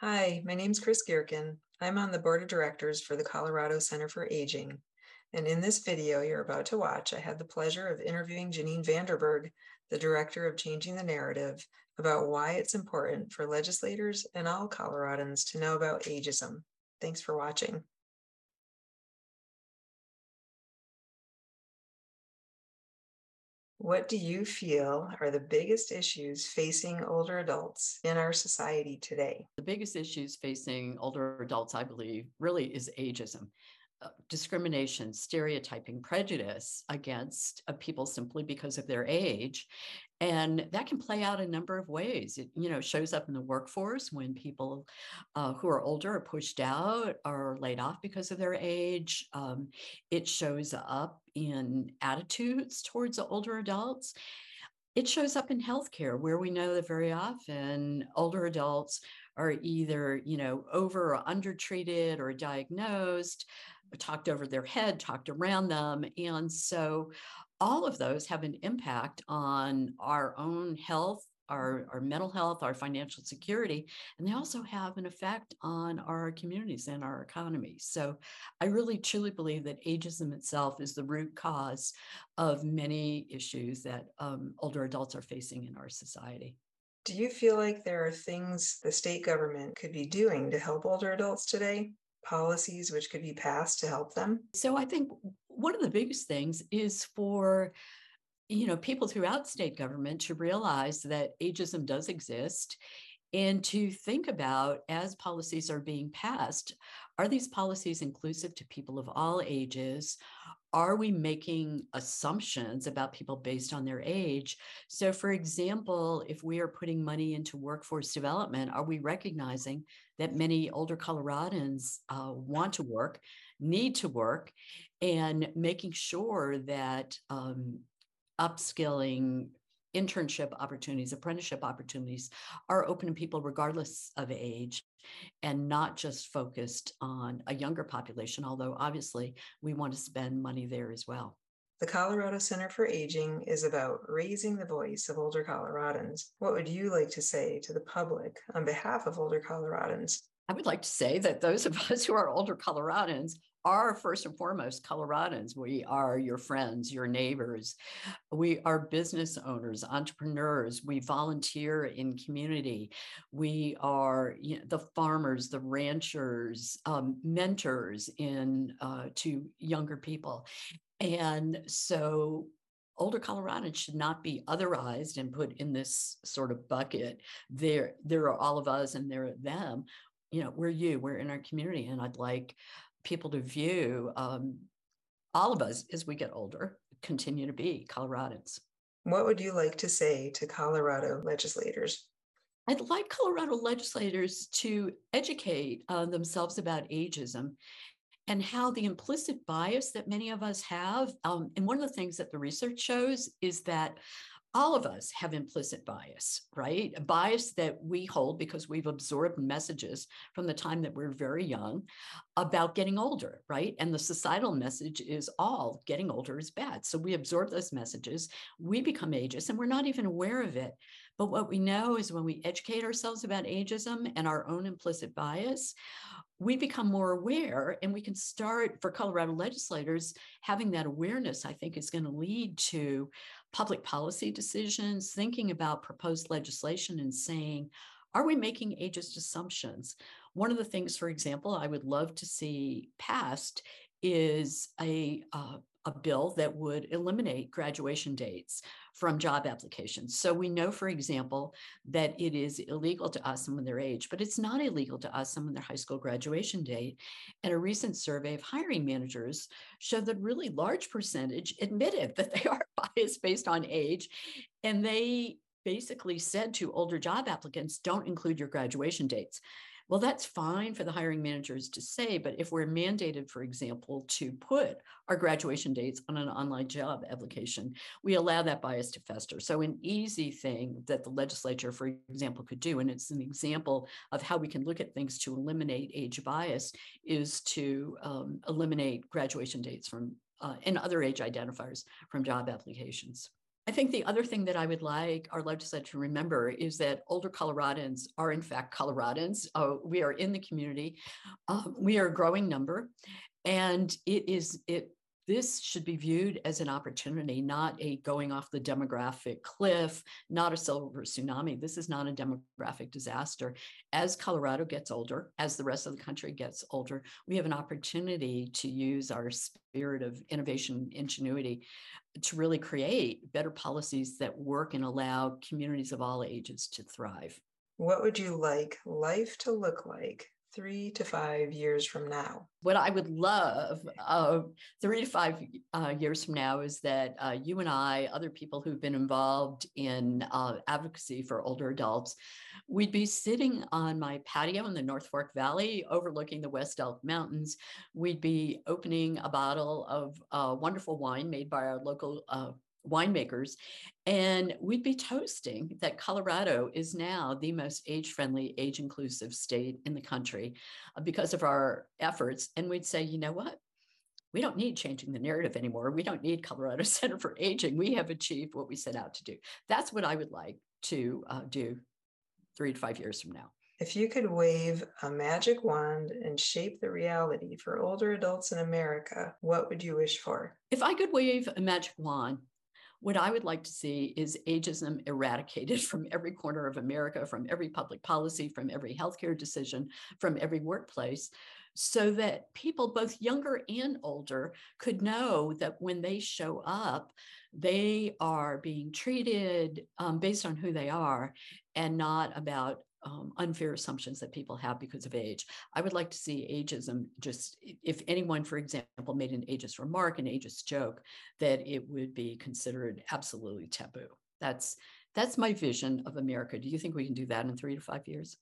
Hi, my name's Kris Geerken. I'm on the board of directors for the Colorado Center for Aging. And in this video you're about to watch, I had the pleasure of interviewing Janine Vanderburg, the director of Changing the Narrative, about why it's important for legislators and all Coloradans to know about ageism. Thanks for watching. What do you feel are the biggest issues facing older adults in our society today? The biggest issues facing older adults, I believe, really is ageism. Discrimination, stereotyping, prejudice against people simply because of their age. And that can play out a number of ways. It, shows up in the workforce when people who are older are pushed out or laid off because of their age. It shows up in attitudes towards older adults. It shows up in healthcare, where we know that very often older adults are either, over or undertreated or diagnosed, talked over their head, talked around them. And so all of those have an impact on our own health, our mental health, our financial security, and they also have an effect on our communities and our economy. So I really truly believe that ageism itself is the root cause of many issues that older adults are facing in our society. Do you feel like there are things the state government could be doing to help older adults today? Policies which could be passed to help them? So I think one of the biggest things is for people throughout state government to realize that ageism does exist and to think about, as policies are being passed, are these policies inclusive to people of all ages? Are we making assumptions about people based on their age? So, for example, if we are putting money into workforce development, are we recognizing that many older Coloradans want to work, need to work, and making sure that upskilling, internship opportunities, apprenticeship opportunities are open to people regardless of age and not just focused on a younger population, although obviously we want to spend money there as well. The Colorado Center for Aging is about raising the voice of older Coloradans. What would you like to say to the public on behalf of older Coloradans? I would like to say that those of us who are older Coloradans are first and foremost Coloradans. We are your friends, your neighbors. We are business owners, entrepreneurs. We volunteer in community. We are the farmers, the ranchers, mentors to younger people. And so older Coloradans should not be otherized and put in this sort of bucket. There are all of us and there are them. We're in our community. And I'd like people to view all of us as we get older, continue to be Coloradans. What would you like to say to Colorado legislators? I'd like Colorado legislators to educate themselves about ageism and how the implicit bias that many of us have. And one of the things that the research shows is that all of us have implicit bias, right? A bias that we hold because we've absorbed messages from the time that we're very young about getting older, right? And the societal message is all getting older is bad. So we absorb those messages, we become ageist, and we're not even aware of it. But what we know is when we educate ourselves about ageism and our own implicit bias, we become more aware, and we can start, for Colorado legislators, having that awareness, I think, is going to lead to public policy decisions, thinking about proposed legislation and saying, are we making ageist assumptions? One of the things, for example, I would love to see passed is a bill that would eliminate graduation dates from job applications. So we know, for example, that it is illegal to ask someone their age, but it's not illegal to ask someone their high school graduation date. And a recent survey of hiring managers showed that a really large percentage admitted that they are biased based on age. And they basically said to older job applicants, don't include your graduation dates. Well, that's fine for the hiring managers to say, but if we're mandated, for example, to put our graduation dates on an online job application, we allow that bias to fester. So an easy thing that the legislature, for example, could do, and it's an example of how we can look at things to eliminate age bias, is to eliminate graduation dates from and other age identifiers from job applications. I think the other thing that I would like our legislature to remember is that older Coloradans are in fact Coloradans. We are in the community. We are a growing number, and this should be viewed as an opportunity, not a going off the demographic cliff, not a silver tsunami. This is not a demographic disaster. As Colorado gets older, as the rest of the country gets older, we have an opportunity to use our spirit of innovation, ingenuity, to really create better policies that work and allow communities of all ages to thrive. What would you like life to look like 3 to 5 years from now? What I would love 3 to 5 years from now is that you and I, other people who've been involved in advocacy for older adults, we'd be sitting on my patio in the North Fork Valley overlooking the West Elk Mountains. We'd be opening a bottle of wonderful wine made by our local winemakers, and we'd be toasting that Colorado is now the most age-friendly, age-inclusive state in the country because of our efforts. And we'd say, you know what? We don't need changing the narrative anymore. We don't need Colorado Center for Aging. We have achieved what we set out to do. That's what I would like to do 3 to 5 years from now. If you could wave a magic wand and shape the reality for older adults in America, what would you wish for? If I could wave a magic wand, what I would like to see is ageism eradicated from every corner of America, from every public policy, from every healthcare decision, from every workplace, so that people, both younger and older, could know that when they show up, they are being treated based on who they are and not about unfair assumptions that people have because of age. I would like to see ageism, just if anyone, for example, made an ageist remark, an ageist joke, that it would be considered absolutely taboo. That's my vision of America. Do you think we can do that in 3 to 5 years?